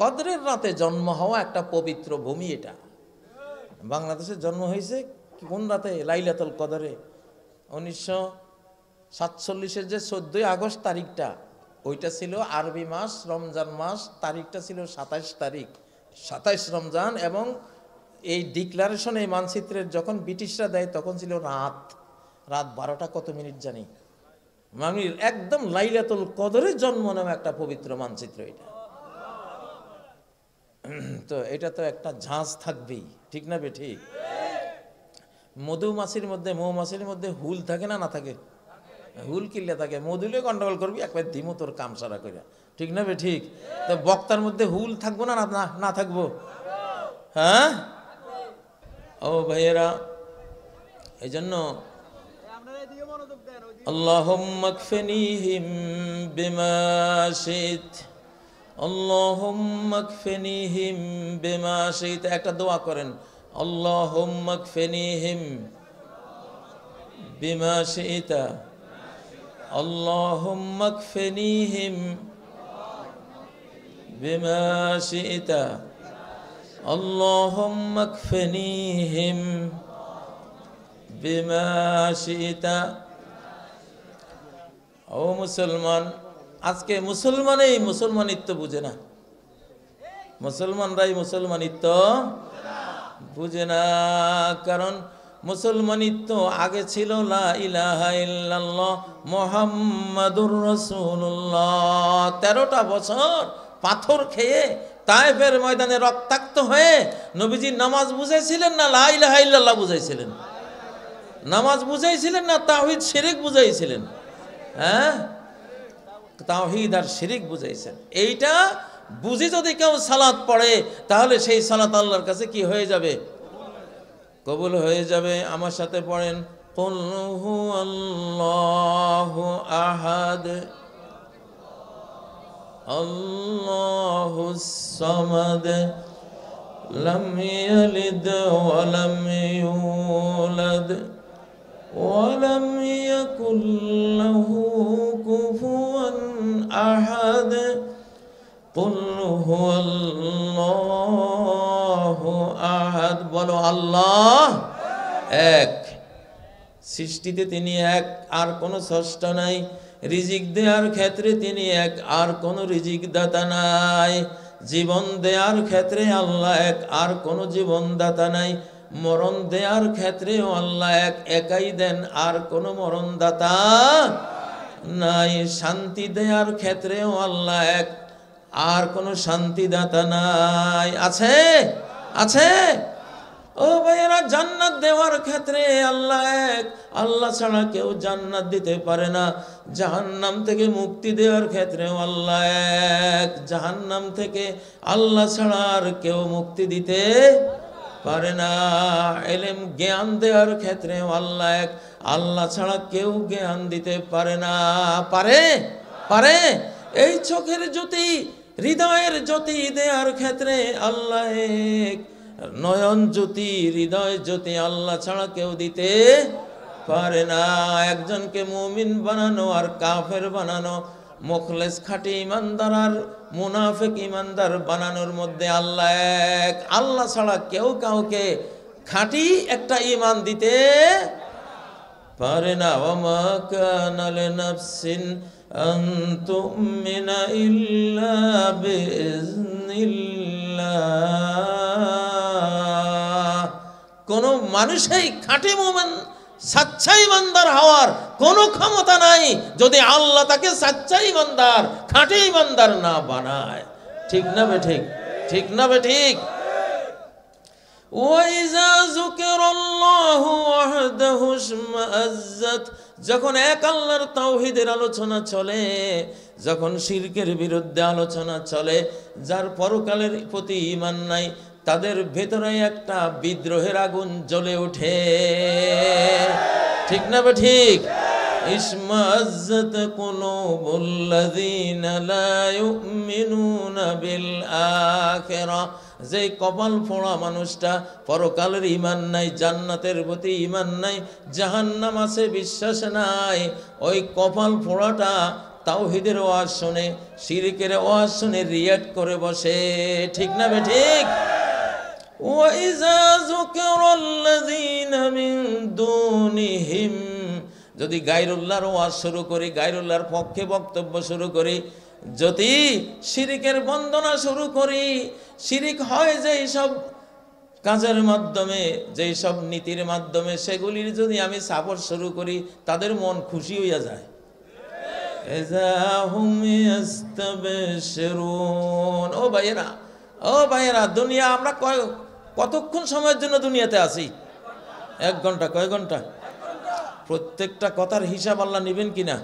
কদরের রাতে জন্ম হওয়া একটা পবিত্র ভূমি। এটা বাংলাদেশে জন্ম হয়েছে কোন রাতে? লাইলাতুল কদরে। 1947-এর যে 14 আগস্ট তারিখটা, ওইটা ছিল আরবি মাস, রমজান মাস। তারিখটা ছিল 27 তারিখ, 27 রমজান। এবং এই ডিক্লারেশন, এই মানচিত্রের যখন ব্রিটিশরা দেয় তখন ছিল রাত 12টা কত মিনিট জানি। মানে একদম লাইলাতুল কদরে জন্ম নামে একটা পবিত্র মানচিত্র এটা। তো এটা তো একটা ঝাঁজ থাকবেই, ঠিক না বেঠিক? মধুমাছির মধ্যে, মৌমাছির মধ্যে হুল থাকে না? না থাকে? হুল কিল্লে থাকে, মধুলে গন্ডগোল করবি একবার দিমু তোর কাম সারা করে, ঠিক না বেঠিক? তো বক্তার মধ্যে হুল থাকবো না না থাকবো? হ্যাঁ ও ভাইয়েরা, এই জন্য আল্লাহুম্মা কফিনিহিম বিমা শিত, আল্লাহুম্মা কফিনিহিম বিমা শিত। একটা দোয়া করেন, আল্লাহুম্মা কফিনিহিম বিমা শিতা, আল্লাহুম্মা কফিনিহিম বিমা শিতা, আল্লাহুম্মা কফিনিহিম বিমা শিতা। ও মুসলমান, আজকে মুসলমানেই মুসলমানিত্ব বুঝে না। মুসলমানরাই মুসলমানিত্ব বুঝে না। কারণ মুসলমানিত্ব আগে ছিল লা ইলাহা ইল্লাল্লাহ মুহাম্মাদুর রাসূলুল্লাহ। 13টা বছর পাথর খেয়ে তায়েফের ময়দানে রক্তাক্ত হয়ে নবীজি নামাজ বুঝাইছিলেন না লা ইলাহা ইল্লাল্লাহ বুঝাইছিলেন? নামাজ বুঝাইছিলেন না তাওহীদ শিরক বুঝাইছিলেন? হ্যাঁ, তাওহীদ আর শিরক বুঝাইছেন। এইটা বুঝি যদি কেউ সালাত পড়ে তাহলে সেই সালাত আল্লাহর কাছে কি হয়ে যাবে? কবুল হয়ে যাবে। আমার সাথে পড়েন, কুল হুয়াল্লাহু আহাদ আল্লাহুস সামাদ লাম ইয়ালিদ ওয়া লাম ইউলাদ ওয়া লাম ইয়াকুল লাহু কুফুয়ান আহাদ। কুল হুয়াল্লাহু আহাদ। বলো আল্লাহ এক। সৃষ্টিতে তিনি এক, আর কোনো স্রষ্টা নাই। রিজিক দেওয়ার ক্ষেত্রে তিনি এক, আর কোনো রিজিক দাতা নাই। জীবন দেওয়ার ক্ষেত্রে আল্লাহ এক, আর কোনো জীবন দাতা নাই। মরণ দেওয়ার ক্ষেত্রেও আল্লাহ এক, একাই দেন, আর কোনো মরণ দাতা নাই। শান্তি দেওয়ার ক্ষেত্রেও আল্লাহ এক, আর কোনো শান্তিদাতা নাই। আছে? আছে? ও ভাইয়েরা, জান্নাত দেওয়ার ক্ষেত্রে আল্লাহ এক, আল্লাহ ছাড়া কেউ জান্নাত দিতে পারে না। জাহান্নাম থেকে মুক্তি দেওয়ার ক্ষেত্রেও আল্লাহ এক, জাহান্নাম থেকে আল্লাহ ছাড়া আর কেউ মুক্তি দিতে পারে না। ইলম জ্ঞান দেওয়ার ক্ষেত্রেও আল্লাহ এক, আল্লাহ ছাড়া কেউ জ্ঞান দিতে পারে না। পারে? পারে? এই চোখের জ্যোতি, হৃদয়ের জ্যোতি দেওয়ার ক্ষেত্রে আল্লাহ এক। নয়ন জ্যোতি, হৃদয় জ্যোতি আল্লাহ ছাড়া কেউ দিতে পারে না। একজনকে মুমিন বানানো আর কাফের বানানো, মুখলেস খাঁটি ইমানদার আর মুনাফিক ইমানদার বানানোর মধ্যে আল্লাহ এক। আল্লাহ ছাড়া কেউ কাউকে খাঁটি একটা ঈমান দিতে পারে না। ওয়া মা কানা লিনাফসিন আন তুমিনা ইল্লা বিইজনিল্লাহ। কোন মানুষই খাঁটি মুমিন, সাচ্চা ইমানদার হওয়ার কোনো ক্ষমতা নাই যদি আল্লাহ তাকে সাচ্চা ইমানদার, খাঁটি ইমানদার না বানায়। ঠিক না বেঠিক? ঠিক না বেঠিক? ওয়াইজা যুকিরাল্লাহু ওয়াহদাহু ইশমাআজ্জাত। যখন এক আল্লাহর তাওহীদের আলোচনা চলে, যখন শিরকের বিরুদ্ধে আলোচনা চলে, যার পরকালের প্রতি ঈমান নাই, তাদের ভেতরে একটা বিদ্রোহের আগুন জ্বলে ওঠে। ঠিক না ঠিক? ইশমাআজ্জাত কুলুবুল্লাযীনা লা ইউমিনুনা বিল আখিরাহ। যে কপাল ফোড়া মানুষটা, পরকালের ঈমান নাই, জান্নাতের প্রতি ঈমান নাই, জাহান্নাম আছে বিশ্বাস নাই, ওই কপাল ফোড়াটা তাওহীদের ওয়াজ শুনে, শিরকের ওয়াজ শুনে রিয়াক্ট করে বসে, ঠিক না বেঠিক? ওয়াইজা যুকিরাল্লাযীনা মিন দুনিহিম, যদি গায়রুল্লাহর ওয়াজ শুরু করি, গায়রুল্লাহর পক্ষে বক্তব্য শুরু করি, যদি শিরকের বন্দনা শুরু করি, শিরিক হয় যেই সব কাজের মাধ্যমে, যেই সব নীতির মাধ্যমে, সেগুলির যদি আমি সাপোর্ট শুরু করি, তাদের মন খুশি হইয়া যায়। ও ভাইয়েরা, ও ভাইয়েরা, দুনিয়া আমরা কতক্ষণ সময়ের জন্য দুনিয়াতে আছি? 1 ঘন্টা। কয় ঘন্টা? প্রত্যেকটা কথার হিসাব আল্লাহ নেবেন কিনা?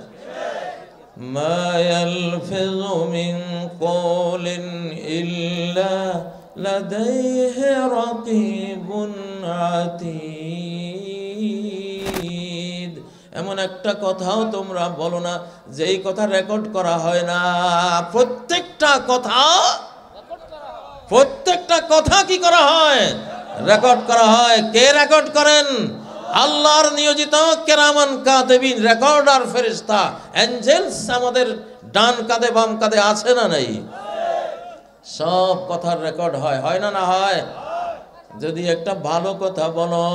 মা ইয়ালফিযু মিন কওলিন ইল্লা লাদাইহি রাকীবুন আতীদ। এমন একটা কথাও তোমরা বলো না যেই কথা রেকর্ড করা হয় না। প্রত্যেকটা কথা কি করা হয়? রেকর্ড করা হয়। কে রেকর্ড করেন? আল্লাহর নিয়োজিত কেরামান কাতিবিন, রেকর্ডার ফেরেশতা, অ্যাঞ্জেলস আমাদের ডান কাঁধে বাম কাঁধে আছে না নাই? সব কথার রেকর্ড হয়, হয় না? না হয়? যদি একটা ভালো কথা বলো,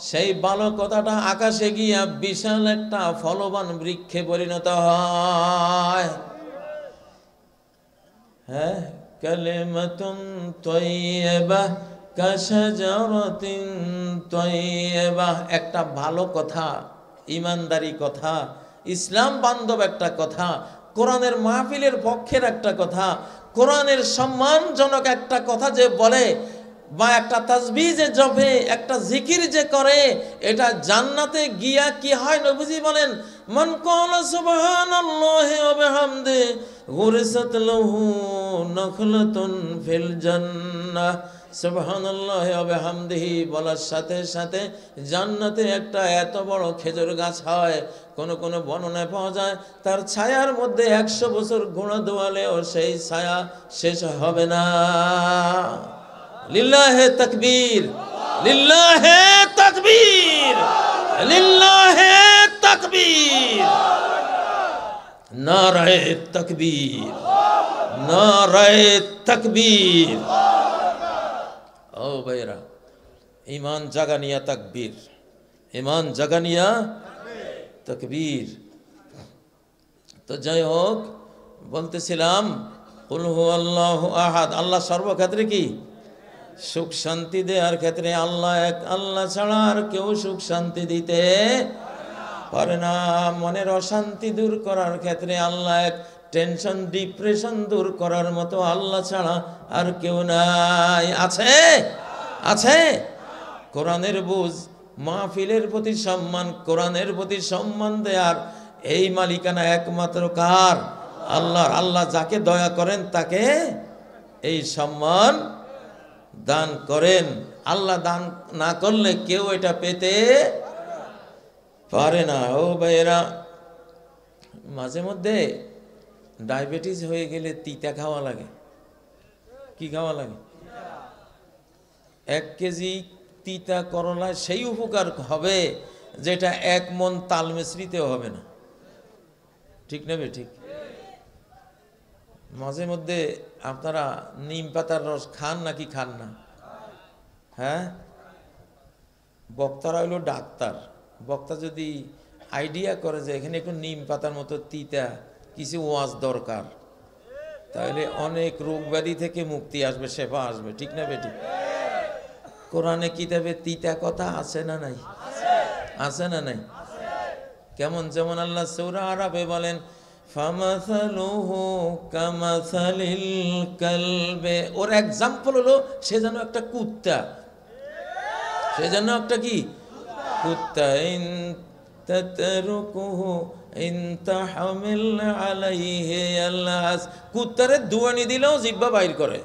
সেই ভালো কথাটা আকাশে গিয়া বিশাল একটা ফলবান বৃক্ষে পরিণত হয়। হ্যাঁ, কালিমাতুন তাইয়্যিবাহ কাশাজারাতিন তাইয়্যিবাহ, একটা ভালো কথা, ইমানদারি কথা, ইসলাম বান্ধব একটা কথা, কোরআনের মাহফিলের পক্ষের একটা কথা, কোরআনের সম্মানজনক একটা কথা যে বলে, বা একটা তাসবিহ যে জপে, একটা জিকির যে করে, এটা জান্নাতে গিয়া কি হয় নবীজি বলেন, মান ক্বালা সুবহানাল্লাহি ওয়া বিহামদিহি গুরিসাত লাহু নাখলাতুন ফিল জান্নাহ। সুবহানাল্লাহি ওয়া বিহামদিহি বলার সাথে সাথে জান্নাতে একটা এত বড় খেজুর গাছ হয়, কোন কোন বর্ণনায় পাওয়া যায় তার ছায়ার মধ্যে 100 বছর ঘোড়া দোয়ালেও সেই ছায়া শেষ হবে না। লিল্লাহে তাকবীর, লিল্লাহে তাকবীর, লিল্লাহে তাকবীর, নারায়ে তাকবীর, নারায়ে তাকবীর। ও ভাইরা, ঈমান জাগানিয়া তাকবীর, ঈমান জাগানিয়া তাকবীর। তো যাই হোক, বলতেছিলাম কুল হুয়াল্লাহু আহাদ, আল্লাহ সর্বক্ষেত্রে কি? সুখ শান্তি দেওয়ার ক্ষেত্রে আল্লাহ এক, আল্লাহ ছাড়া আর কেউ সুখ শান্তি দিতে পারে না। মনের অশান্তি দূর করার ক্ষেত্রে আল্লাহ এক, টেনশন ডিপ্রেশন দূর করার মতো আল্লাহ ছাড়া আর কেউ নাই। আছে? আছে? কোরআনের বুঝ, মাহফিলের প্রতি সম্মান, কোরআনের প্রতি সম্মান দেয়ার এই মালিকানা একমাত্র কার? আল্লাহর। আল্লাহ যাকে দয়া করেন তাকে এই সম্মান দান করেন। আল্লাহ দান না করলে কেউ এটা পেতে পারে না। ও ভাইয়েরা, মাঝে মধ্যে ডায়াবেটিস হয়ে গেলে তিতা খাওয়া লাগে। কি খাওয়া লাগে? 1 কেজি তিতা করলা সেই উপকার হবে যেটা 1 মন তাল মিশ্রিতেও হবে না। ঠিক না বে ঠিক? মাঝে মধ্যে আপনারা নিম পাতার রস খান নাকি খান না? হ্যাঁ, বক্তারা হইলো ডাক্তার। বক্তা যদি আইডিয়া করে যে এখানে একটু নিম পাতার মতো তিতা কিছু ওয়াজ দরকার, তাহলে অনেক রোগ ব্যাধি থেকে মুক্তি আসবে, শেফা আসবে। ঠিক না বেটি? কোরআনে কিতাবে তিতা কথা আছে না নাই? আছে না নাই? কেমন? যেমন আল্লাহ সূরা আরাফে বলেন, ফামাসালুহু কামাসালিল কালবে, ওর এক্সাম্পল হলো সে যেন একটা কুত্তা। সে যেন একটা কি? কুত্তা। ইন তাতরুকুহু ইন তাহমিল আলাইহি আল্লাস, কুত্তারে দুয়ানি দিলেও জিহ্বা বাইর করে,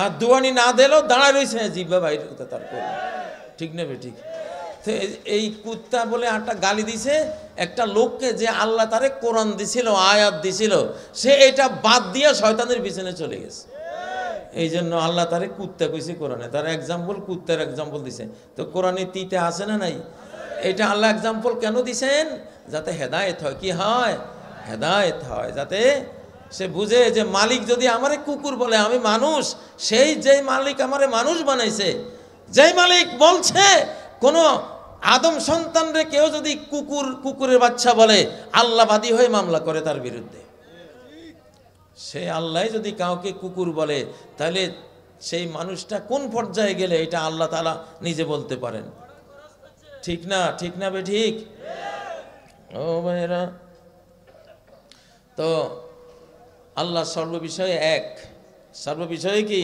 আর দুয়ানি না দিলেও দাঁড়ায় রয়েছে, জিহ্বা বাইর করতে তার করে। ঠিক না বেঠিক? এই কুত্তা বলে একটা গালি দিছে একটা লোককে, যে আল্লাহ তারে কোরআন দিছিল, আয়াত দিছিল, সে এটা বাদ দিয়ে শয়তানের পিছনে চলে গেছে। এই জন্য আল্লাহ তারে কুত্তা কইছে কোরআনে, তার এক্সাম্পল কুত্তার এক্সাম্পল দিছে। তো কোরআনে তিতে আছে না নাই? এটা আল্লাহ এক্সাম্পল কেন দিছেন? যাতে হেদায়েত হয়। কি হয়? হেদায়েত হয়, যাতে সে বুঝে যে মালিক যদি আমারে কুকুর বলে, আমি মানুষ, সেই যেই মালিক আমারে মানুষ বানাইছে, যেই মালিক বলছে কোন আদম সন্তানরে কেউ যদি কুকুরের বাচ্চা বলে, আল্লাহ বাদী হয়ে মামলা করে তার বিরুদ্ধে। সে আল্লাহ যদি কাউকে কুকুর বলে, তাহলে সেই মানুষটা কোন পর্যায়ে গেলে এটা আল্লাহ তাআলা নিজে বলতে পারেন। ঠিক না? ঠিক না বে ঠিক? ও ভাইরা, তো আল্লাহ সর্ববিষয়ে এক, সর্ববিষয়ে কি?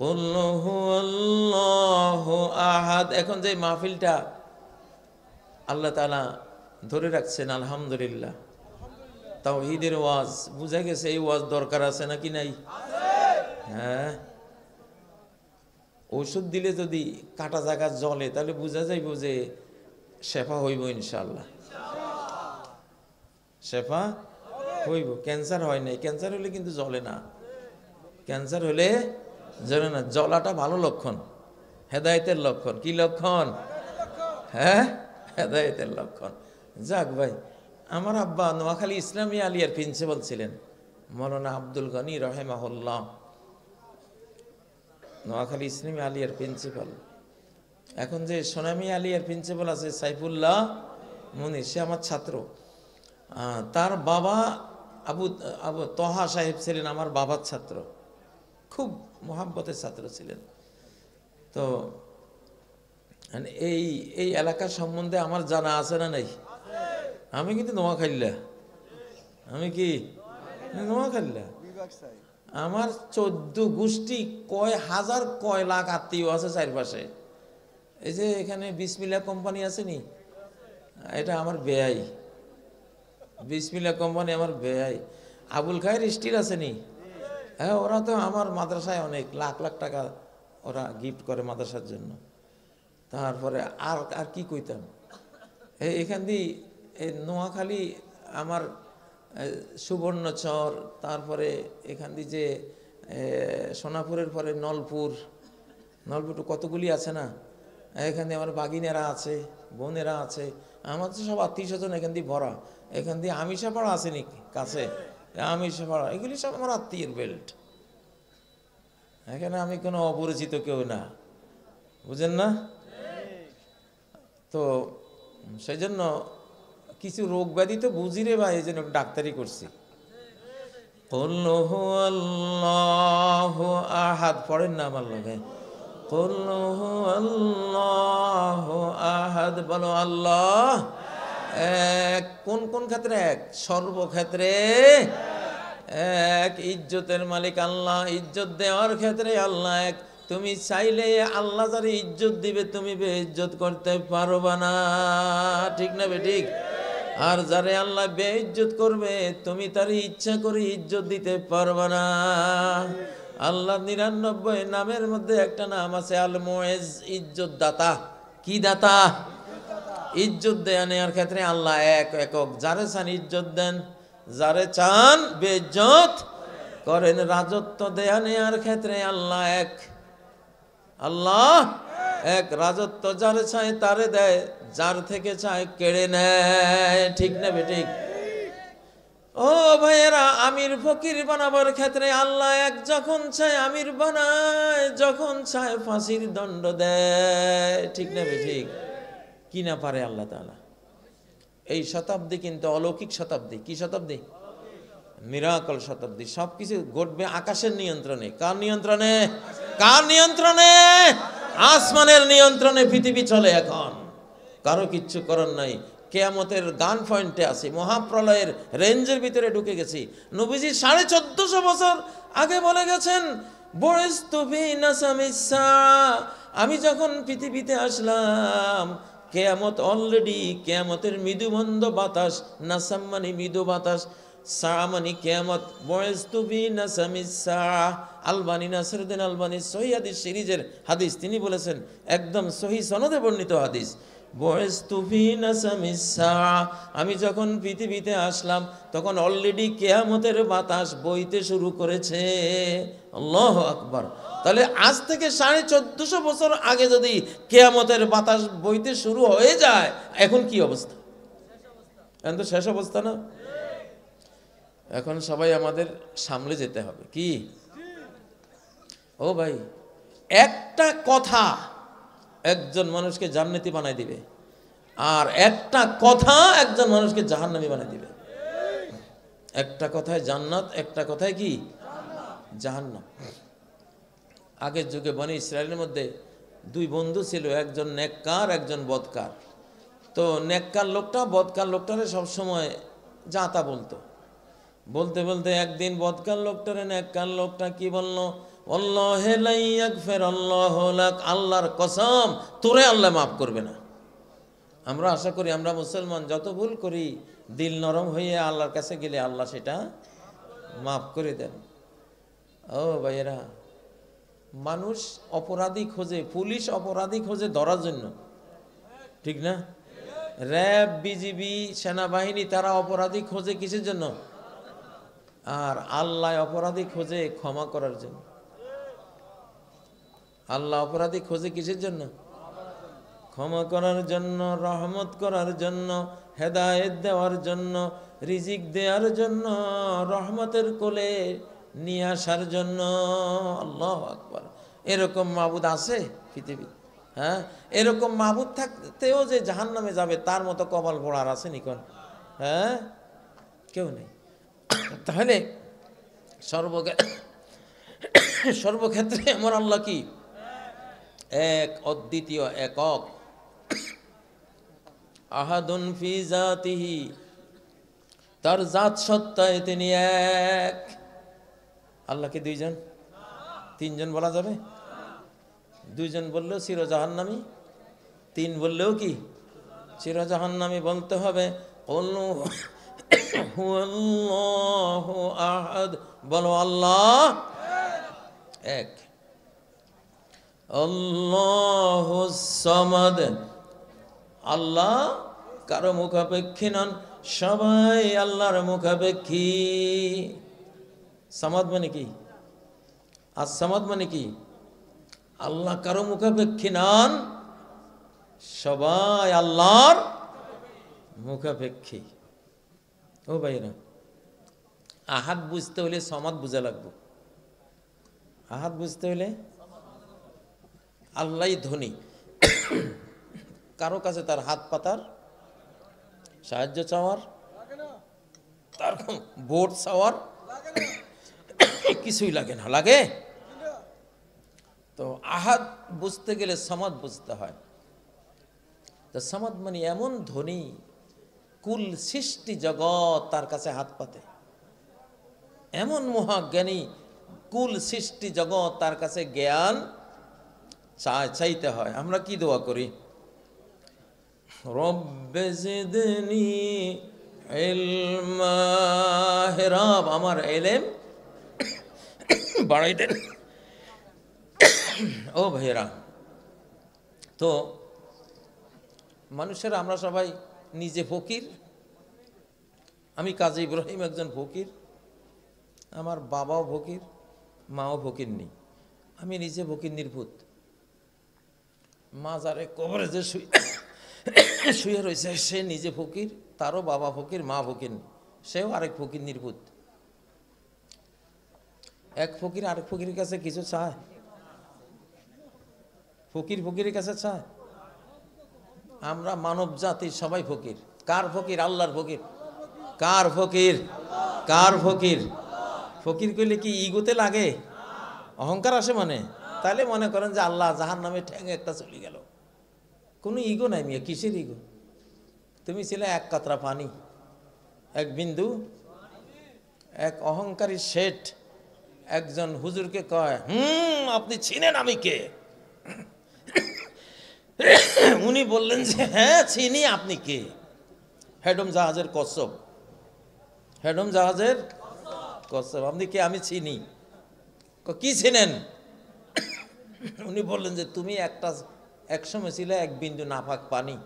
কুল হুয়াল্লাহু আহাদ। এখন যে মাহফিলটা আল্লাহ তাআলা ধরে রাখছেন, আলহামদুলিল্লাহ, তাওহীদের ওয়াজ বুঝা গেছে। এই ওয়াজ দরকার আছে নাকি নাই? হ্যাঁ, ওষুধ দিলে যদি কাটা জায়গা জ্বলে, তাহলে বুঝা যাইব যে শেফা হইব ইনশাআল্লাহ, শেফা হইব। ক্যান্সার হয় নাই, ক্যান্সার হলে কিন্তু জ্বলে না, ক্যান্সার হলে জ্বলে না। জ্বলাটা ভালো লক্ষণ, হেদায়েতের লক্ষণ। কি লক্ষণ? হ্যাঁ, হেদায়েতের লক্ষণ। যাক ভাই, আমার আব্বা নোয়াখালী ইসলামী আলিয়ার প্রিন্সিপাল ছিলেন, মৌলানা আব্দুল গনি রাহিমাহুল্লাহ। নোয়াখালী ইসলামী আলিয়ার প্রিন্সিপাল। এখন যে সোনামী আলিয়ার প্রিন্সিপাল আছে সাইফুল্লাহ মুনির, সে আমার ছাত্র। তার বাবা আবু তহা সাহেব ছিলেন আমার বাবার ছাত্র, খুব মোহাব্বতের ছাত্র ছিলেন। তো এই এই এলাকা সম্বন্ধে আমার জানা আছে না নাই? আমি কিন্তু নোয়াখালীলা, আমি কি নোয়াখালীলা। আমার 14 গোষ্ঠী, কয় হাজার কয় লাখ আত্মীয় আছে চারপাশে। এই যে এখানে বিসমিল্লাহ কোম্পানি আছে নি, এটা আমার বেয়াই। বিসমিল্লাহ কোম্পানি আমার বেয়াই। আবুল খায়ের স্টিল আছে নি, হ্যাঁ, ওরা তো আমার মাদ্রাসায় অনেক লাখ লাখ টাকা ওরা গিফট করে মাদ্রাসার জন্য। তারপরে আর আর কি কইতাম, এখান দিয়ে নোয়াখালী আমার সুবর্ণচর, তারপরে এখান দিয়ে যে সোনাপুরের পরে নলপুর তো কতগুলি আছে না, এখান দিয়ে আমার বাগিনেরা আছে, বোনেরা আছে, আমার তো সব আত্মীয় স্বজন এখান দিয়ে ভরা। এখান দিয়ে আমিষাপাড়া আছে নাকি কাছে, আমিষাপাড়া, এগুলি সব আমার আত্মীয়ের বেল্ট। এখানে আমি কোনো অপরিচিত কেউ না, বুঝেন না? তো সেই জন্য কিছু রোগ ব্যাধি তো বুঝি রে ভাই, এই জন্য ডাক্তারি করছি। কুল হুয়াল্লাহু আহাদ পড়েন না আমার লগে? কুল হুয়াল্লাহু আহাদ, বলো আল্লাহ এক। কোন কোন ক্ষেত্রে এক? সর্বক্ষেত্রে এক। ইজ্জতের মালিক আল্লাহ, ইজ্জত দেওয়ার ক্ষেত্রে আল্লাহ এক। তুমি চাইলে আল্লাহ যারে ইজ্জত দিবে তুমি বেইজ্জত করতে পারবা না, ঠিক না বে ঠিক? আর যারে আল্লাহ বেইজ্জত করবে তুমি তার ইচ্ছা করে ইজ্জত দিতে পারবা না। আল্লাহ 99 নামের মধ্যে একটা নাম আছে আল মুইজ, ইজ্জত দাতা। কি দাতা? ইজ্জত দেয়া নেওয়ার ক্ষেত্রে আল্লাহ এক, একক। যারে চান ইজ্জত দেন, যারে চান বেইজ্জত করেন। রাজত্ব দেয়া নেওয়ার ক্ষেত্রে আল্লাহ এক, আল্লাহ এক। রাজত্ব যারে চায় তারে দেয়, যার থেকে চায় কেড়ে নেয়, ঠিক না বে ঠিক? ও ভাইয়েরা, আমির ফকির বানাবার ক্ষেত্রে আল্লাহ এক। যখন চায় আমির বানায়, যখন চায় ফাঁসির দণ্ড দেয়, ঠিক না বে ঠিক? কি না পারে আল্লাহ তাআলা। এই শতাব্দী কিন্তু অলৌকিক শতাব্দী। কি শতাব্দী? মিরাকল শতাব্দী। সবকিছু ঘটবে আকাশের নিয়ন্ত্রণে। কার নিয়ন্ত্রণে? কার নিয়ন্ত্রণে? আসমানের নিয়ন্ত্রণে পৃথিবী চলে এখন। কারো কিচ্ছু করার নাই। কিয়ামতের গান পয়েন্টে আছে, মহাপ্রলয়ের রেঞ্জের ভিতরে ঢুকে গেছি। নবীজি 1450 বছর আগে বলে গেছেন, বুইস্তু ফি নাসামিস সাআ, আমি যখন পৃথিবীতে আসলাম কিয়ামত অলরেডি, কিয়ামতের মৃদুমন্দ বাতাস, নাসাম মানে মৃদু বাতাস, সাআ মানে কিয়ামত। বুইস্তু ফি নাসামিস সাআ। আলবানী নাসিরউদ্দিন আলবানী সহিহ হাদিস সিরিজের হাদিস, তিনি বলেছেন, একদম সহিহ সনদে বর্ণিত হাদিস, বুইস্তু ফি নাসামিস সাআ, আমি যখন পৃথিবীতে আসলাম তখন অলরেডি কিয়ামতের বাতাস বইতে শুরু করেছে। আল্লাহু আকবার। তাহলে আজ থেকে 1450 বছর আগে যদি কিয়ামতের বাতাস বইতে শুরু হয়ে যায়, এখন কি অবস্থা? এখন তো শেষ অবস্থা না? এখন সবাই আমাদের সামলে যেতে হবে। কি ও ভাই, একটা কথা একজন মানুষকে জান্নাতি বানাই দিবে, আর একটা কথা একজন মানুষকে জাহান্নামী বানাই দিবে। একটা কথায় জান্নাত, একটা কথায় কি জাহান্নাম। আগের যুগে বনি ইসরায়েলের মধ্যে দুই বন্ধু ছিল, একজন নেককার একজন বদকার। তো নেককার লোকটা বদকার লোকটারে সবসময় যা তা বলতো। বলতে বলতে একদিন বদকার লোকটারে নেককার লোকটা কি বললো, আল্লাহে লা ইয়াগফির আল্লাহু লাক, আল্লাহর কসম তোরে আল্লাহ মাফ করবে না। আমরা আশা করি আমরা মুসলমান যত ভুল করি দিল নরম হয়ে আল্লাহর কাছে গেলে আল্লাহ সেটা মাফ করে দেন। ও ভাইয়েরা, মানুষ অপরাধী খোঁজে, পুলিশ অপরাধী খোঁজে ধরার জন্য, ঠিক না? র্যাব, বিজিবি, সেনাবাহিনী তারা অপরাধী খোঁজে কিসের জন্য? আর আল্লাহ অপরাধী খোঁজে ক্ষমা করার জন্য। আল্লাহ অপরাধী খোঁজে কিসের জন্য? ক্ষমা করার জন্য, রহমত করার জন্য, হেদায়েত দেওয়ার জন্য, রিজিক দেওয়ার জন্য, রহমতের কোলে নিয়ে আসার জন্য। আল্লাহু আকবার। এরকম মাবুদ আছে পৃথিবী? হ্যাঁ, এরকম মাবুদ থাকতেও যে জাহান্নামে যাবে তার মতো কপাল পোড়ার আছে নিকন? হ্যাঁ, কেউ নেই। তাহলে সর্বক্ষেত্রে আমার আল্লাহ কি এক, অদ্বিতীয়, একক। আহাদুন ফি জাতিহি, তার জাত সত্তায় তিনি এক। আল্লাহকে দুইজন তিনজন বলা যাবে? দুইজন বললেও চির জাহান্নামী, তিন বললেও কি চির জাহান্নামী বলতে হবে। হুয়াল্লাহু আহাদ, বলো আল্লাহ এক। আল্লাহুস সামাদ, আল্লাহ কারো মুখাপেক্ষী নন, সবাই আল্লাহর মুখাপেক্ষী। সামাদ মানে কি? আর সামাদ মানে কি? আল্লাহ কারো মুখাপেক্ষী নন, সবাই আল্লাহর মুখাপেক্ষী। ও ভাইরা, আহাদ বুঝতে হলে সমাদ বুঝা লাগবে। আহাদ বুঝতে হলে আল্লাহই ধনী, কারো কাছে তার হাত পাতার, সাহায্য চাওয়ার, তার ভোট চাওয়ার কিছুই লাগে না। লাগে? তো আহাদ বুঝতে গেলে সমাদ বুঝতে হয়। তো সমাদ মানে এমন ধনী, কুল সৃষ্টি জগৎ তার কাছে হাত পাতে, এমন মহাজ্ঞানী, কুল সৃষ্টি জগৎ তার কাছে জ্ঞান চাইতে হয়। আমরা কি দোয়া করি? রব্বে জিদনি ইলমা, হে রব আমার ইলম বাড়াই দেন। ও ভাইয়েরা, তো মানুষেরা আমরা সবাই নিজে ফকির। আমি কাজী ইব্রাহিম একজন ফকির, আমার বাবাও ফকির, মাও ফকির নেই, আমি নিজে ফকির নির্ভূত। মাজারে কবরে যে শুয়ে রয়েছে সে নিজে ফকির, তারও বাবা ফকির, মা ফকির, সেও আরেক ফকির নির্ভূত। এক ফকির আরেক ফকিরের কাছে কিছু চায়? ফকির ফকিরের কাছে চায়? আমরা মানব জাতি সবাই ফকির। কার ফকির? আল্লাহর ফকির। কার ফকির? কার ফকির? ফকির কইলে কি ইগোতে লাগে? অহংকার আসে মানে? তাহলে মনে করেন যে আল্লাহ জাহান্নামে ঠ্যাং একটা চলে গেল। কোনো ইগো নাই মিয়া, কিসের ইগো? তুমি ছিলে এক কাতরা পানি, এক বিন্দু। এক অহংকারী শেঠ একজন হুজুরকে কয়, আপনি চিনেন আমি কে? উনি বললেন যে হ্যাঁ চিনি, আপনি কে? হেডম জাহাজের কচ্ছপ, হেডম জাহাজের কচ্ছপ, আপনি কে? আমি চিনি। কি চিনেন? উনি বললেন যে তুমি এক সময় ছিলে এক বিন্দু নাপাক পানি,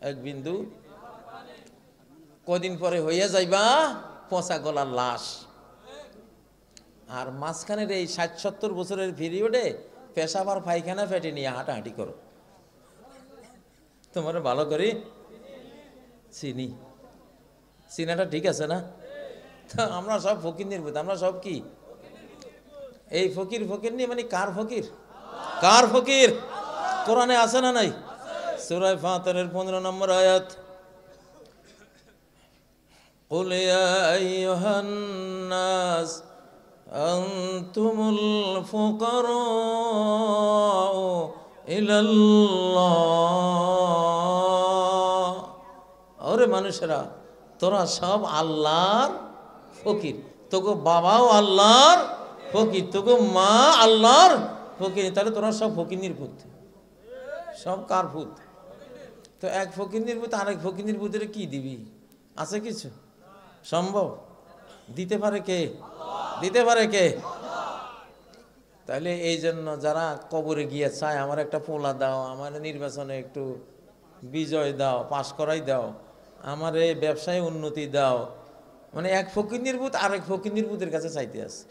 এক বিন্দু, কদিন পরে হইয়া যাইবা পচা গলার লাশ। আর মাঝখানের এই ৬০-৭০ বছরের পিরিয়ডে পেশাব আর পায়খানা ফেটে নিয়ে হাঁটাহাঁটি করো। তোমার ভালো করে চিনি। সিনাটা ঠিক আছে না? তো আমরা সব ফকির নির্ভূত, আমরা সব কি এই ফকির ফকির নিয়ে মানে কার ফকির? কার ফকির? কোরআনে আছে না নাই? সূরা ফাতিরের 15 নম্বর আয়াত, قل يا أيها الناس أنتم الفقراء إلى الله। ওরে মানুষেরা, তোরা সব আল্লাহর ফকির, তোকে বাবাও আল্লাহর ফকির, তোকে মা আল্লাহর ফকির, তাহলে তোরা সব ফকির পুত। সব কার পুত? তো এক ফকির পুত আরেক ফকির পুতের কি দিবি? আছে কিছু সম্ভব? দিতে পারে কে? দিতে পারে কে? তাহলে এই জন্য যারা কবরে গিয়ে চায় আমার একটা পোলা দাও, আমার নির্বাচনে একটু বিজয় দাও, পাশ করাই দাও, আমার এই ব্যবসায় উন্নতি দাও, মানে এক ফকির নির্বুত আরেক ফকির নির্বুতের কাছে চাইতে আছে।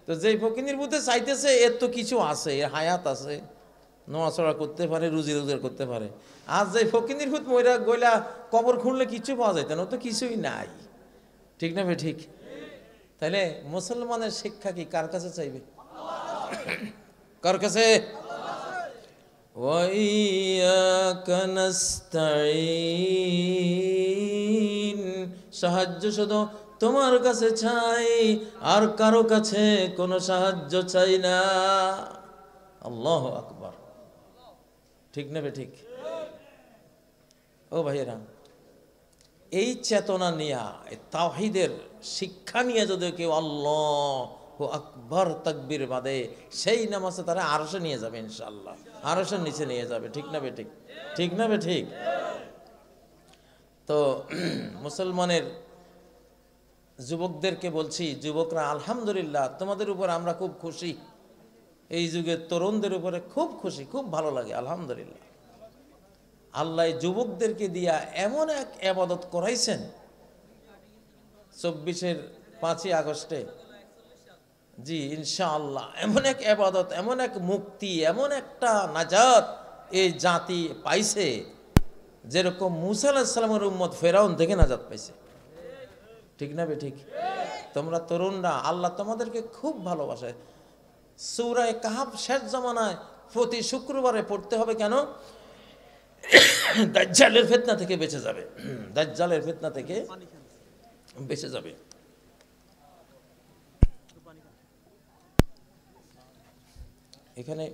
তো যেই ফকির নির্বুতে চাইতেছে এর তো কিছু আছে, এর হায়াত আছে, নড়াচড়া করতে পারে, রুজি রোজগার করতে পারে। আর যে ফকির নির্বুত ময়রা গইলা কবর খুঁড়লে কিছু পাওয়া যাইত না, ও তো কিছুই নাই। ঠিক না ভাই? ঠিক। তাহলে মুসলমানের শিক্ষা কি কার কাছে চাইবে? কার কাছে? ওয়াইয়াকা নাস্তাঈন, সাহায্য শুধু তোমার কাছে চাই, আর কারো কাছে কোনো সাহায্য চাই না। আল্লাহু আকবার। ঠিক না বে? ঠিক। ও ভাইয়েরা, এই চেতনা নিয়া, তাওহীদের শিক্ষা নিয়ে যদি কেউ আল্লাহু আকবার তাকবীর বাদে, সেই নামাজে তারা আরশে নিয়ে যাবে ইনশাআল্লাহ, আরশের নিচে নিয়ে যাবে। ঠিক না বে? ঠিক। ঠিক না বে? ঠিক। তো মুসলমানের যুবকদেরকে বলছি, যুবকরা আলহামদুলিল্লাহ তোমাদের উপর আমরা খুব খুশি, এই যুগের তরুণদের উপরে খুব খুশি, খুব ভালো লাগে আলহামদুলিল্লাহ। আল্লাহ যুবকদেরকে দিয়া এমন এক ইবাদত করাইছেন 24-এর 5ই আগস্টে, জি ইনশাআল্লাহ, এমন এক ইবাদত, এমন এক মুক্তি, এমন একটা নাজাত এই জাতি পাইছে, যেরকম মুসা আলাইহিস সালামের উম্মত ফেরাউন থেকে নাজাত পাইছে। ঠিক না বে? ঠিক। তোমরা তরুণরা, আল্লাহ তোমাদেরকে খুব ভালোবাসে। সূরা কাহফ শেষ জামানায় প্রতি শুক্রবারে পড়তে হবে। কেন? দাজ্জালের ফিতনা থেকে বেঁচে যাবে, দাজ্জালের ফিতনা থেকে বেঁচে যাবে। এখানে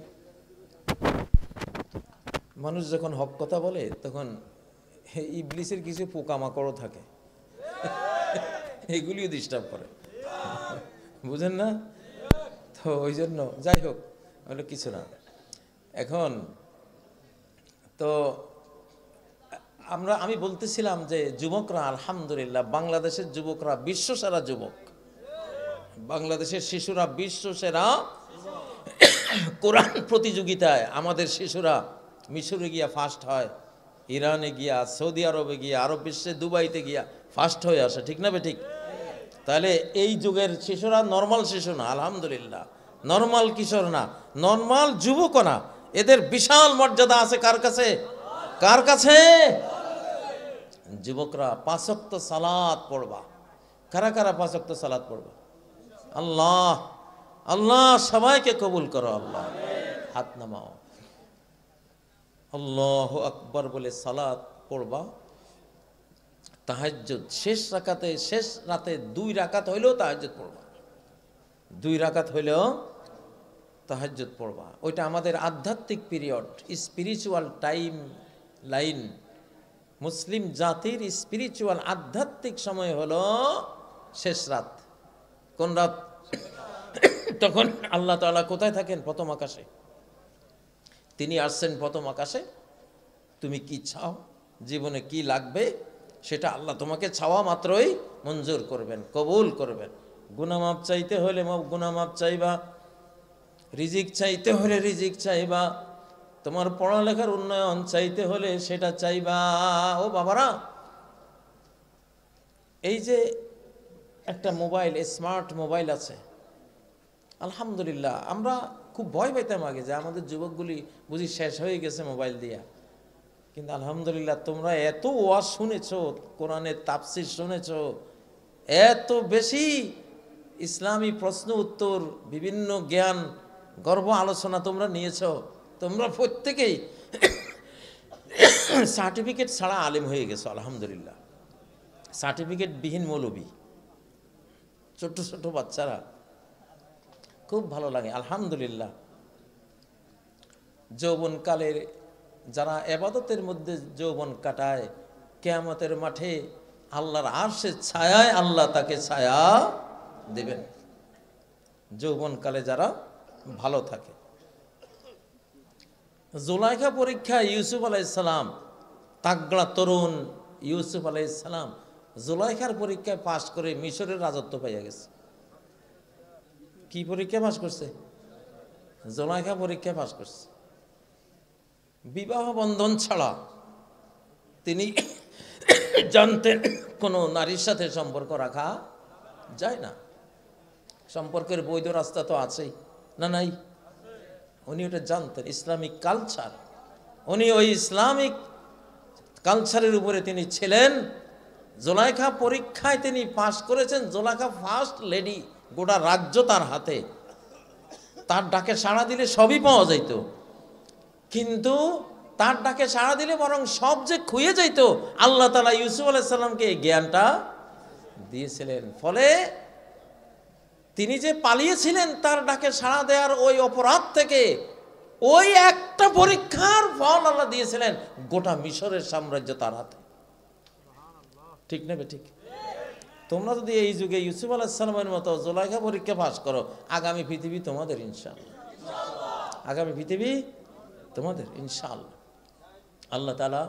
মানুষ যখন হক কথা বলে তখন ইবলিসের কিছু পোকামাকড়ও থাকে, এগুলিও ডিস্টার্ব করে, বুঝেন না? তো ওই জন্য যাই হোক, হলো কিছু না। এখন তো আমি বলতেছিলাম যে যুবকরা আলহামদুলিল্লাহ, বাংলাদেশের যুবকরা বিশ্বসেরা যুবক, বাংলাদেশের শিশুরা বিশ্বসেরা। কোরআন প্রতিযোগিতায় আমাদের শিশুরা মিশরে গিয়া ফার্স্ট হয়, ইরানে গিয়া, সৌদি আরবে গিয়া, আরব বিশ্বে দুবাইতে গিয়া ফার্স্ট হয়ে আসে। ঠিক না বে? ঠিক। তাহলে এই যুগের শিশুরা নর্মাল শিশু না, আলহামদুলিল্লাহ, নর্মাল কিশোর না, নর্মাল যুবক না, এদের বিশাল মর্যাদা আছে কার কাছে? কার কাছে? যুবকরা 5 ওয়াক্ত সালাত পড়বা। কারা কারা 5 ওয়াক্ত সালাত পড়বা? আল্লাহ আল্লাহ সবাইকে কবুল করো আল্লাহ। হাত নামাও, আল্লাহু আকবার বলে সালাত পড়বা। তাহাজ্জুদ শেষ রাকাতে, শেষ রাতে 2 রাকাত হইলেও তাহাজ্জুদ পড়বা, 2 রাকাত হইলেও তাহাজ্জুদ পড়বা। ওইটা আমাদের আধ্যাত্মিক পিরিয়ড, স্পিরিচুয়াল টাইম লাইন। মুসলিম জাতির স্পিরিচুয়াল আধ্যাত্মিক সময় হলো শেষ রাত। কোন রাত? তখন আল্লাহ তাআলা কোথায় থাকেন? প্রথম আকাশে। তিনি আসছেন প্রথম আকাশে। তুমি কি চাও, জীবনে কি লাগবে, সেটা আল্লাহ তোমাকে চাওয়া মাত্রই মঞ্জুর করবেন, কবুল করবেন। গুনাহ মাফ চাইতে হলে গুনাহ মাফ চাইবা, রিজিক চাইতে হলে রিজিক চাইবা, তোমার পড়ালেখার উন্নয়ন চাইতে হলে সেটা চাইবা। ও বাবারা, এই যে একটা মোবাইল, স্মার্ট মোবাইল আছে, আলহামদুলিল্লাহ, আমরা খুব ভয় পাইতাম আগে যে আমাদের যুবকগুলি বুঝি শেষ হয়ে গেছে মোবাইল দিয়া। কিন্তু আলহামদুলিল্লাহ তোমরা এত ওয়াজ শুনেছো, কোরআনের তাফসির শুনেছো, এত বেশি ইসলামী প্রশ্ন উত্তর, বিভিন্ন জ্ঞান গর্ব আলোচনা তোমরা নিয়েছো, তোমরা প্রত্যেকেই সার্টিফিকেট ছাড়া আলেম হয়ে গেছো আলহামদুলিল্লাহ। সার্টিফিকেট বিহীন মৌলবী, ছোট ছোট বাচ্চারা, খুব ভালো লাগে আলহামদুলিল্লাহ। যৌবনকালের যারা এবাদতের মধ্যে যৌবন কাটায়, কিয়ামতের মাঠে আল্লাহর আরশের ছায়ায় আল্লাহ তাকে ছায়া দেবেন, যৌবনকালে যারা ভালো থাকে। জুলাইখা পরীক্ষা ইউসুফ আলাইহিসসালাম, তাগড়া তরুণ ইউসুফ আলাইহিসসালাম জুলাইখার পরীক্ষায় পাশ করে মিশরের রাজত্ব পাইয়া গেছে। কি পরীক্ষা পাশ করছে? জুলাইখা পরীক্ষায় পাশ করছে। বিবাহ বন্ধন ছাড়া তিনি জানতেন কোনো নারীর সাথে সম্পর্ক রাখা যায় না। সম্পর্কের বৈধ রাস্তা তো আছেই না, নাই? উনি ওটা জানতেন, ইসলামিক কালচার, উনি ওই ইসলামিক কালচারের উপরে তিনি ছিলেন। জুলাইখা পরীক্ষায় তিনি পাশ করেছেন। জুলাইখা ফার্স্ট লেডি, গোটা রাজ্য তার হাতে, তার ডাকে সাড়া দিলে সবই পাওয়া যাইত, কিন্তু তার ডাকে সাড়া দিলে বরং সব যে খুঁয়ে যাইত। আল্লাহ তাআলা ইউসুফ আলাইহিস সালামকে এই জ্ঞানটা দিয়েছিলেন। ফলে তিনি যে পালিয়েছিলেন তার ডাকে সাড়া দেওয়ার ওই অপরাধ থেকে, ওই একটা পরীক্ষার ফল আল্লাহ দিয়েছিলেন, গোটা মিশরের সাম্রাজ্য তার হাতে। ঠিক নেবে? ঠিক। তোমরা যদি এই যুগে ইউসুফ আলাইহিস সালামের মতো জুলাইখা পরীক্ষা পাস করো, আগামী পৃথিবী তোমাদের ইনশাআল্লাহ, আগামী পৃথিবী তোমাদের ইনশাআল্লাহ। আল্লাহ তাআলা,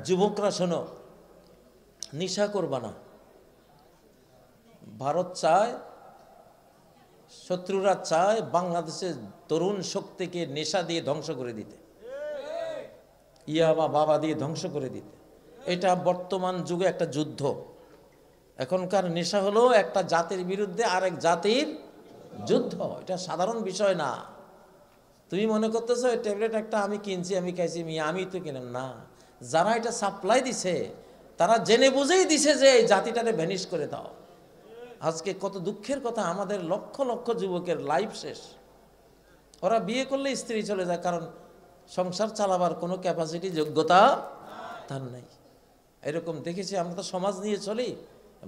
যুবকরা শোনো, নেশা করবা না। ভারত চায়, শত্রুরা চায় বাংলাদেশের তরুণ শক্তিকে নেশা দিয়ে ধ্বংস করে দিতে, ইয়াবা বাবা দিয়ে ধ্বংস করে দিতে। এটা বর্তমান যুগে একটা যুদ্ধ। এখনকার নেশা হলো একটা জাতির বিরুদ্ধে আরেক জাতির যুদ্ধ। এটা সাধারণ বিষয় না। তুমি মনে করতেছো এই ট্যাবলেট একটা আমি কিনছি, আমি খাইছি, আমি তো কিনলাম না। যারা এটা সাপ্লাই দিছে তারা জেনে বুঝেই দিছে যে এই জাতিটাকে ভ্যানিশ করে দাও। আজকে কত দুঃখের কথা, আমাদের লক্ষ লক্ষ যুবকের লাইফ শেষ। ওরা বিয়ে করলে স্ত্রী চলে যায়, কারণ সংসার চালাবার কোনো ক্যাপাসিটি, যোগ্যতা তার নাই। এরকম দেখেছি, আমরা তো সমাজ নিয়ে চলি।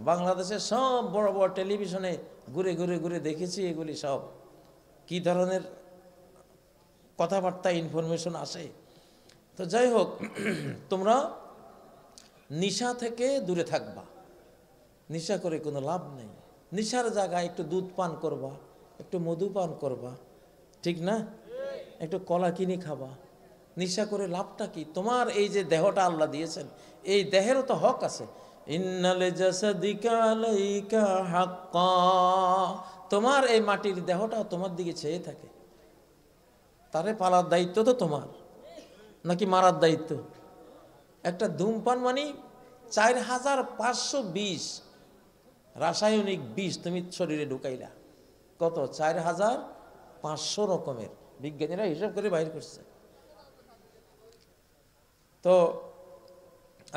বাংলাদেশের সব বড় বড় টেলিভিশনে ঘুরে ঘুরে ঘুরে দেখেছি এগুলি সব কি ধরনের কথাবার্তা, ইনফরমেশন আসে। তো যাই হোক, তোমরা নেশা থেকে দূরে থাকবা। নেশা করে কোনো লাভ নেই। নেশার জায়গায় একটু দুধ পান করবা, একটু মধু পান করবা, ঠিক না? একটু কলা কিনে খাবা। নেশা করে লাভটা কি? তোমার এই যে দেহটা আল্লাহ দিয়েছেন, এই দেহেরও তো হক আছে। ইন্নাল জাসাদিকা আলাইকা হাক্কা, তোমার এই মাটির দেহটা তোমার দিকে চেয়ে থাকে। তারে পালার দায়িত্ব তো তোমার, নাকি মারার দায়িত্ব? একটা ধূমপান মানে 4520 রাসায়নিক বিষ তুমি শরীরে ঢুকাইলা। কত? 4500 রকমের, বিজ্ঞানীরা হিসাব করে বাইর করছে। তো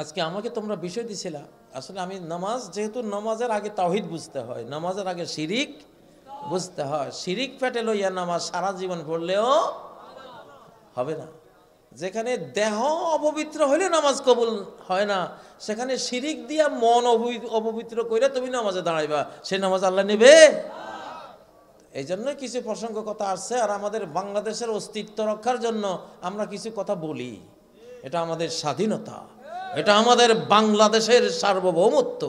আজকে আমাকে তোমরা বিষয় দিছিলা, আসলে আমি নামাজ, যেহেতু নামাজের আগে তাওহীদ বুঝতে হয়, নামাজের আগে শিরিক বুঝতে হয়। শিরিক পেটে লইয়া নামাজ সারা জীবন পড়লেও হবে না। যেখানে দেহ অপবিত্র হইলে নামাজ কবুল হয় না, সেখানে শিরিক দিয়া মন অপবিত্র কইরা তুমি নামাজে দাঁড়াইবা, সে নামাজ আল্লাহ নেবে? এই জন্য কিছু প্রসঙ্গ কথা আসছে। আর আমাদের বাংলাদেশের অস্তিত্ব রক্ষার জন্য আমরা কিছু কথা বলি। এটা আমাদের স্বাধীনতা, এটা আমাদের বাংলাদেশের সার্বভৌমত্ব,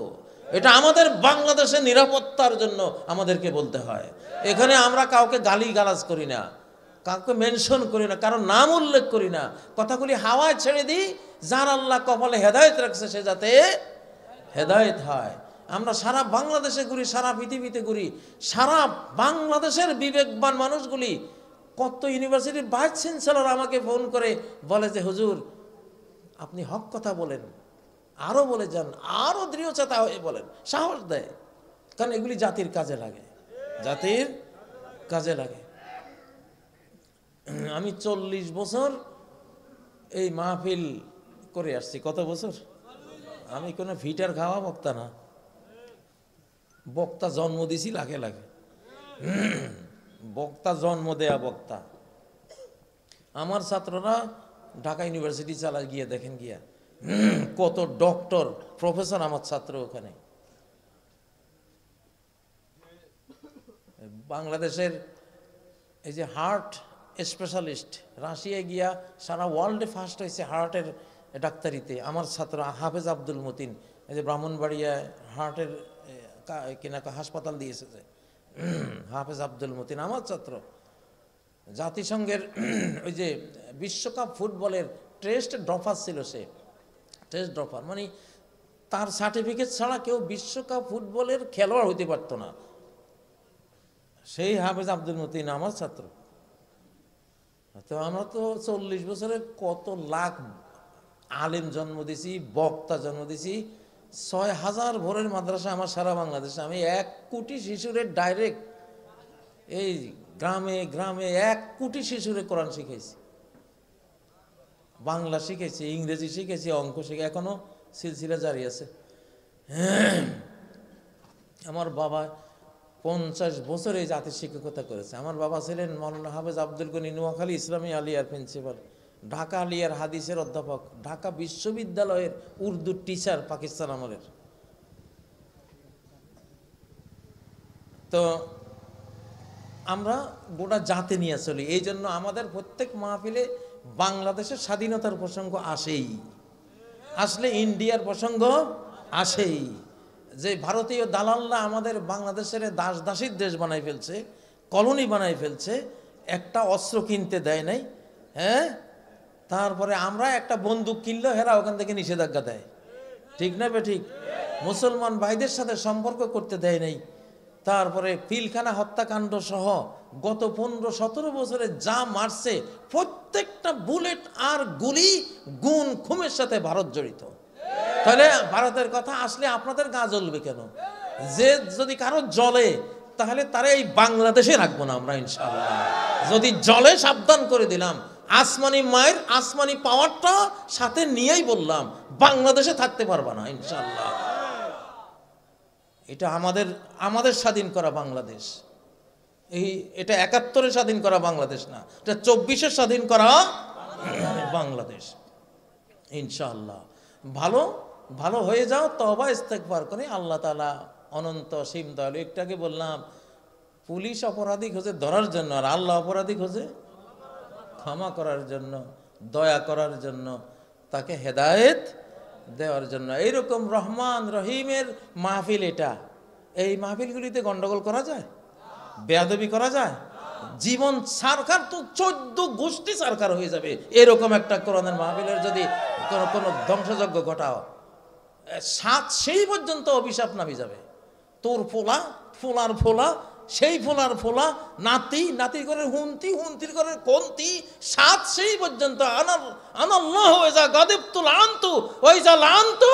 এটা আমাদের বাংলাদেশের নিরাপত্তার জন্য আমাদেরকে বলতে হয়। এখানে আমরা কাউকে গালি গালাজ করি না, কাউকে মেনশন করি না, কারণ নাম উল্লেখ করি না। কথাগুলি হাওয়ায় ছেড়ে দিই, যার আল্লাহ কপালে হেদায়েত রাখছে সে যাতে হেদায়েত হয়। আমরা সারা বাংলাদেশে ঘুরি, সারা পৃথিবীতে ঘুরি। সারা বাংলাদেশের বিবেকবান মানুষগুলি, কত ইউনিভার্সিটির ভাইস চ্যান্সেলর আমাকে ফোন করে বলে যে হুজুর আপনি হক কথা বলেন, আরো বলে যান, আরো দৃঢ়চেতা হয়ে বলেন, সাহস দেয়। কারণ এগুলি জাতির কাজে লাগে, জাতির কাজে লাগে। আমি 40 বছর এই মাহফিল করে আসছি কত বছর। আমি কোনো ভিটার খাওয়া বক্তা না, বক্তা জন্ম দিছি লাখে লাখে, বক্তা জন্ম দেয়া বক্তা। আমার ছাত্ররা ঢাকা ইউনিভার্সিটি চালা গিয়ে দেখেন গিয়া কত ডক্টর প্রফেসর আমার ছাত্র ওখানে। বাংলাদেশের এই যে হার্ট স্পেশালিস্ট রাশিয়ায় গিয়া সারা ওয়ার্ল্ডে ফার্স্ট হয়েছে হার্টের ডাক্তারিতে আমার ছাত্র হাফেজ আব্দুল মতিন। এই যে ব্রাহ্মণবাড়িয়ায় হার্টের কিনা হাসপাতাল দিয়েছে যে হাফেজ আব্দুল মতিন আমার ছাত্র। জাতিসংঘের ওই যে বিশ্বকাপ ফুটবলের টেস্ট ড্রপার ছিল, সে টেস্ট ড্রপার, মানে তার সার্টিফিকেট ছাড়া কেউ বিশ্বকাপ ফুটবলের খেলোয়াড় হইতে পারতো না। সেই হাফেজ আব্দুল মতিন আমার ছাত্র। তো আমরা তো 40 বছরে কত লাখ আলেম জন্ম দিছি, বক্তা জন্ম দিছি। 6000 ভোরের মাদ্রাসা আমার সারা বাংলাদেশে। আমি 1 কোটি শিশুরের ডাইরেক্ট এই গ্রামে গ্রামে 1 কোটি শিশুরে কোরআন শিখেছি, বাংলা শিখেছি, ইংরেজি শিখেছি, অঙ্ক শিখে এখনো সিলসিলা জারি আছে। আমার বাবা 50 বছর এই জাতির শিক্ষকতা করেছে। আমার বাবা ছিলেন মৌলানা হাফেজ আব্দুল গনি নোয়াখালী ইসলামী আলিয়ার প্রিন্সিপাল, ঢাকা আলিয়ার হাদিসের অধ্যাপক, ঢাকা বিশ্ববিদ্যালয়ের উর্দু টিচার পাকিস্তান আমলের। তো আমরা গোটা জাতি নিয়ে চলি, এই জন্য আমাদের প্রত্যেক মাহফিলে বাংলাদেশের স্বাধীনতার প্রসঙ্গ আসেই, আসলে ইন্ডিয়ার প্রসঙ্গ আসেই। যে ভারতীয় দালালরা আমাদের বাংলাদেশের দাস দাসীর দেশ বানাই ফেলছে, কলোনি বানাই ফেলছে, একটা অস্ত্র কিনতে দেয় নাই, হ্যাঁ, তারপরে আমরা একটা বন্দুক কিনলেও হেরা ওখান থেকে নিষেধাজ্ঞা দেয়, ঠিক না বে ঠিক? মুসলমান ভাইদের সাথে সম্পর্ক করতে দেয় নাই। তারপরে পিলখানা হত্যাকাণ্ড সহ গত 15-17 বছরে যা মারছে প্রত্যেকটা বুলেট আর গুলি গুণ খুমের সাথে ভারত জড়িত। তাহলে ভারতের কথা আসলে আপনাদের গা জ্বলবে কেন? যে যদি কারো জ্বলে তাহলে তারা এই বাংলাদেশে রাখবো না আমরা ইনশাআল্লাহ। যদি জ্বলে সাবধান করে দিলাম, আসমানি মায়ের আসমানি পাওয়ারটা সাথে নিয়েই বললাম বাংলাদেশে থাকতে পারবা না ইনশাআল্লাহ। এটা আমাদের স্বাধীন করা বাংলাদেশ, এটা 71-এ স্বাধীন করা বাংলাদেশ না, এটা 24-এ স্বাধীন করা বাংলাদেশ ইনশাআল্লাহ। ভালো ভালো হয়ে যাও, তওবা ইস্তেগফার করে, আল্লাহ তাআলা অনন্ত সীম দয়ালু। একটু আগে বললাম পুলিশ অপরাধী খোঁজে ধরার জন্য, আর আল্লাহ অপরাধী খোঁজে ক্ষমা করার জন্য, দয়া করার জন্য, তাকে হেদায়েত দেওয়ার জন্য। এইরকম রহমান রহিমের মাহফিল এটা। এই মাহফিলগুলিতে গন্ডগোল করা যায়, বেয়াদবি করা যায়, জীবন সরকার তো 14 গোষ্ঠী সরকার হয়ে যাবে এরকম একটা কোরআনের মাহফিলের যদি কোনো ধ্বংসযজ্ঞ ঘটাও, 7 সেই পর্যন্ত অভিশাপ নামে যাবে। তোর ফোলা, ফোলার ফোলা, সেই ফোলার ফোলা, নাতি, নাতির করে হুন্তি, হুন্তির করে কন্তি, 7 সেই পর্যন্ত। আনাল্লাহু ইযা গাদিবতু লানতু ওয়া ইযা লানতু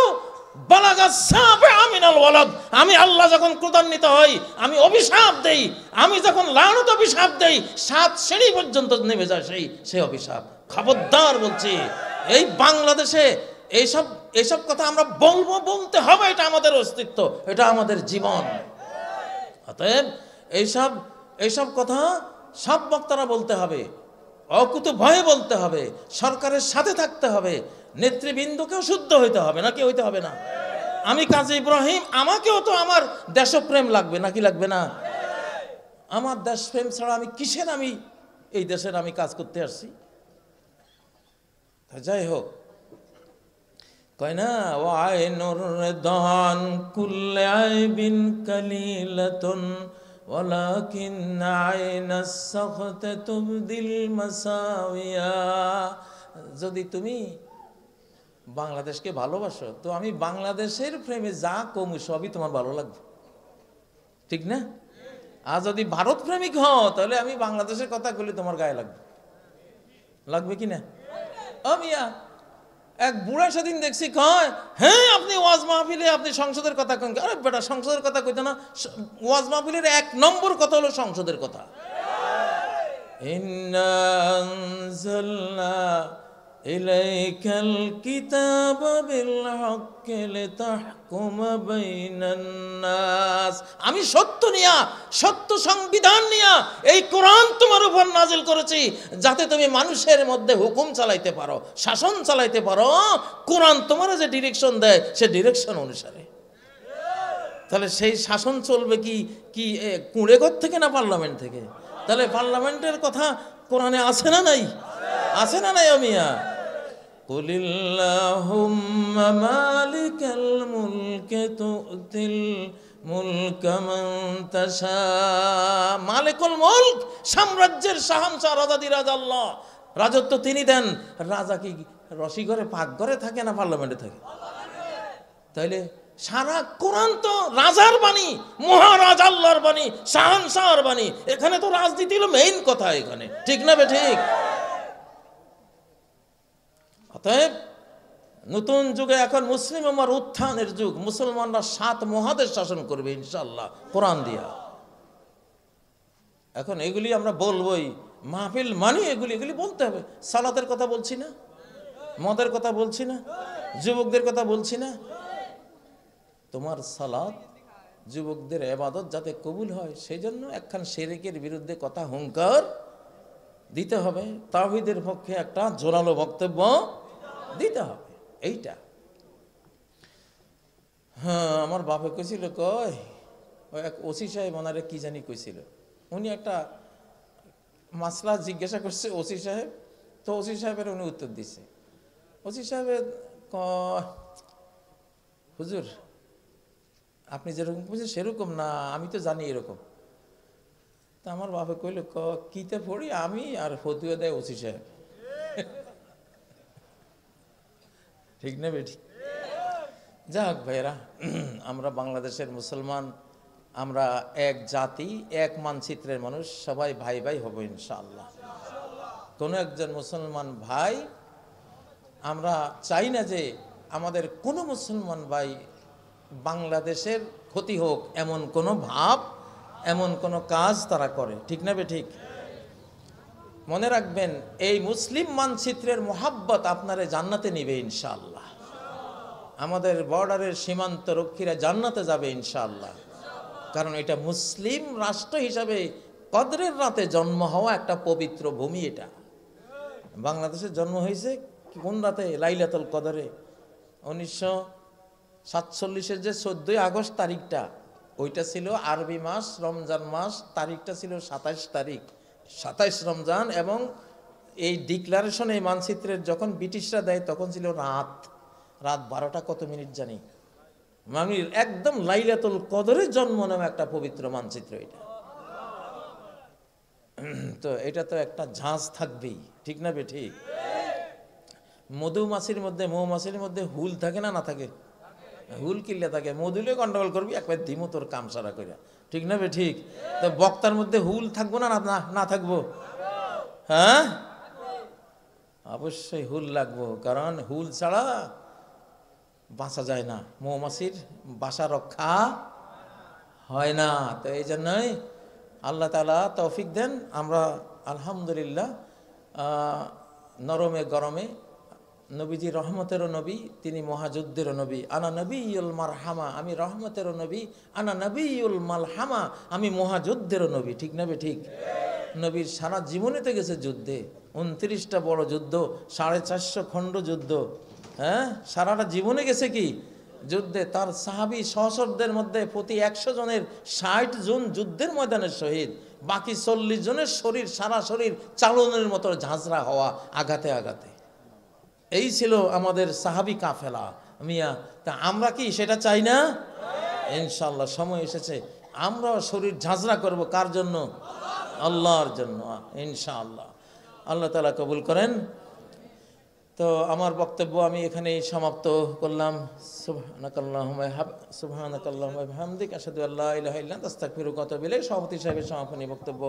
বালাগা সাবআ মিনাল ওয়ালাদ। আমি আল্লাহ যখন ক্রোধান্বিত হই আমি অভিশাপ দেই, আমি যখন লানত অভিশাপ দেই 7 শ্রেণী পর্যন্ত নেমে যায় সেই অভিশাপ। খবরদার বলছি, এই বাংলাদেশে এইসব কথা আমরা বলতে হবে, এটা আমাদের অস্তিত্ব, এটা আমাদের জীবন। অতএব এইসব কথা সব বক্তারা বলতে হবে, অকুত ভয়ে বলতে হবে, সরকারের সাথে থাকতে হবে, নেতৃবৃন্দকেও শুদ্ধ হইতে হবে, নাকি হইতে হবে না? আমি কাজী ইব্রাহিম, আমাকেও তো আমার দেশপ্রেম লাগবে, নাকি লাগবে না? আমার দেশপ্রেম ছাড়া আমি কিসের আমি এই দেশের আমি কাজ করতে আসছি? যাই হোক, কয় না ওয়াইনুর দহান কুল্লে আইবিন কালিলাতুন ওয়ালাকিন আইনাস সাখত তুবদিল মাসাওয়া। যদি তুমি বাংলাদেশকে ভালোবাসো তো আমি বাংলাদেশের প্রেমে যা কমু সবই তোমার ভালো লাগবে, ঠিক না? আর যদি ভারত প্রেমিক হও তাহলে আমি বাংলাদেশের কথা বলি তোমার গায়ে লাগবে কি না? মিয়া, এক বুড়া সেদিন দেখছি কয়, হ্যাঁ আপনি ওয়াজ মাহফিলে আপনি সংসদের কথা কেন? আরে বেটা, সংসদের কথা কইতো না, ওয়াজ মাহফিলের 1 নম্বর কথা হলো সংসদের কথা। ইন্না আনজালনা ইলাইকাল কিতাব বিল হক লিতাহকুম বাইনান নাস, আমি সত্য নিয়া, সত্য সংবিধান নিয়া এই কোরআন তোমার উপর নাজিল করেছি যাতে তুমি মানুষের মধ্যে হুকুম চালাইতে পারো, শাসন চালাইতে পারো। কোরআন তোমার যে ডিরেকশন দেয় সে ডিরেকশন অনুসারে। তাহলে সেই শাসন চলবে কি কি কুঁড়েঘর থেকে না পার্লামেন্ট থেকে? তাহলে পার্লামেন্টের কথা কোরআনে আছে না নাই? আছে না নাই? আমিয়া কুলিল্লাহুম্মা মালিকাল মুলকি তুতিল মুলকা মান তাশা, মালিকুল মুলক, সাম্রাজ্যের শাহানশাহ রাজাদিরাজ আল্লাহ, রাজত্ব তিনি দেন। রাজা কি রসিঘরে পাকঘরে থাকে না পার্লামেন্টে থাকে? তাইলে সারা কোরআন তো রাজার বাণী, মহারাজ আল্লাহর বাণী, শাহানশাহর বাণী। এখানে তো রাজনীতি হলো মেইন কথা এখানে, ঠিক না ঠিক? অতএব নতুন যুগে এখন মুসলিম আমার উত্থানের যুগ। মুসলমানরা 7 মহাদেশ শাসন করবে ইনশাআল্লাহ কোরআন দিয়া। এখন এগুলি আমরা বলবোই, মাহফিল মানি এগুলি বলতে হবে। সালাতের কথা বলছি না, মদের কথা বলছি না, যুবকদের কথা বলছি না। তোমার সালাত, যুবকদের ইবাদত যাতে কবুল হয় সেই জন্য একখান শিরকের বিরুদ্ধে কথা হুঙ্কার দিতে হবে। তাওহীদের পক্ষে একটা জোরালো বক্তব্য দিতে হবে। এইটা হ্যাঁ, আমার বাপে কইছিল, কয় ওই এক ওসি সাহেব ওনারে কি জানি কইছিল, উনি একটা মাসলা জিজ্ঞাসা করছে ওসি সাহেব, তো ওসি সাহেবের উনি উত্তর দিছে। ওসি সাহেবের কয়, হুজুর আপনি যেরকম বুঝছেন সেরকম না, আমি তো জানি এরকম। তা আমার বাপে কইল, কিতে পড়ি আমি আর ফতুয়া দেয় ওসি সাহেব। ঠিক না বেটি? যাক ভাইয়েরা, আমরা বাংলাদেশের মুসলমান, আমরা এক জাতি, এক মানচিত্রের মানুষ, সবাই ভাই ভাই হব ইনশাআল্লাহ। কোনো একজন মুসলমান ভাই, আমরা চাই না যে আমাদের কোনো মুসলমান ভাই বাংলাদেশের ক্ষতি হোক, এমন কোনো ভাব, এমন কোনো কাজ তারা করে, ঠিক না ঠিক? মনে রাখবেন, এই মুসলিম মানচিত্রের মোহাব্বত আপনারে জান্নাতে নিবে ইনশাআল্লাহ। আমাদের বর্ডারের সীমান্ত রক্ষীরা জান্নাতে যাবে ইনশাআল্লাহ। কারণ এটা মুসলিম রাষ্ট্র হিসাবে কদরের রাতে জন্ম হওয়া একটা পবিত্র ভূমি। এটা বাংলাদেশে জন্ম হয়েছে কোন রাতে? লাইলাতুল কদরে। 1947-এর যে 14 আগস্ট তারিখটা, ওইটা ছিল আরবি মাস, রমজান মাস। তারিখটা ছিল 27 তারিখ, 27 রমজান। এবং এই ডিক্লারেশন, এই মানচিত্রের যখন ব্রিটিশরা দেয় তখন ছিল রাত 12টা কত মিনিট জানি। মানে একদম লাইলাতুল কদরে জন্ম নামে একটা পবিত্র মানচিত্র এটা। তো এটা তো একটা ঝাঁজ থাকবেই, ঠিক না ঠিক? মধুমাছির মধ্যে, মৌমাছির মধ্যে হুল থাকে না? না থাকে? হুল কিল্লে থাকে, মধুলে গন্ডগোল করবি একবার দিমু তোর কাম সারা করে, ঠিক না ঠিক? তো বক্তার মধ্যে হুল থাকবো না না থাকবো? হ্যাঁ, অবশ্যই হুল লাগবো, কারণ হুল ছাড়া বাঁচা যায় না, মৌমাছির বাসা রক্ষা হয় না। তো এই জন্যই আল্লাহ তাআলা তৌফিক দেন। আমরা আলহামদুলিল্লাহ নরমে গরমে, নবীজি রহমতেরও নবী, তিনি মহাযুদ্ধেরও নবী। আনা নবীউল মারহামা, আমি রহমতেরও নবী। আনা নবীউল মালহামা, আমি মহাযুদ্ধেরও নবী, ঠিক না ঠিক? নবীর সারা জীবনেতে গেছে যুদ্ধে, 29টা বড় যুদ্ধ, 450 খণ্ড যুদ্ধ। হ্যাঁ, সারাটা জীবনে গেছে কি যুদ্ধে। তার সাহাবী সহচরদের মধ্যে প্রতি 100 জনের 60 জন যুদ্ধের ময়দানে শহীদ, বাকি 40 জনের শরীর, সারা শরীর চালনের মতো ঝাঁঝরা হওয়া আঘাতে আঘাতে। এই ছিল আমাদের সাহাবী কাফেলা মিয়া। তা আমরা কি সেটা চাই না? ইনশাআল্লাহ সময় এসেছে আমরাও শরীর ঝাঁঝরা করব। কার জন্য? আল্লাহর জন্য ইনশাআল্লাহ। আল্লাহ তাআলা কবুল করেন। তো আমার বক্তব্য আমি এখানেই সমাপ্ত করলাম। সুবহানাকাল্লাহুম্মা ওয়া বিহামদিকা আশহাদু আল্লা ইলাহা ইল্লা আনতা আস্তাগফিরুকা ওয়া আতুবু ইলাইক। সভাপতি সাহেবের সমাপনী বক্তব্য।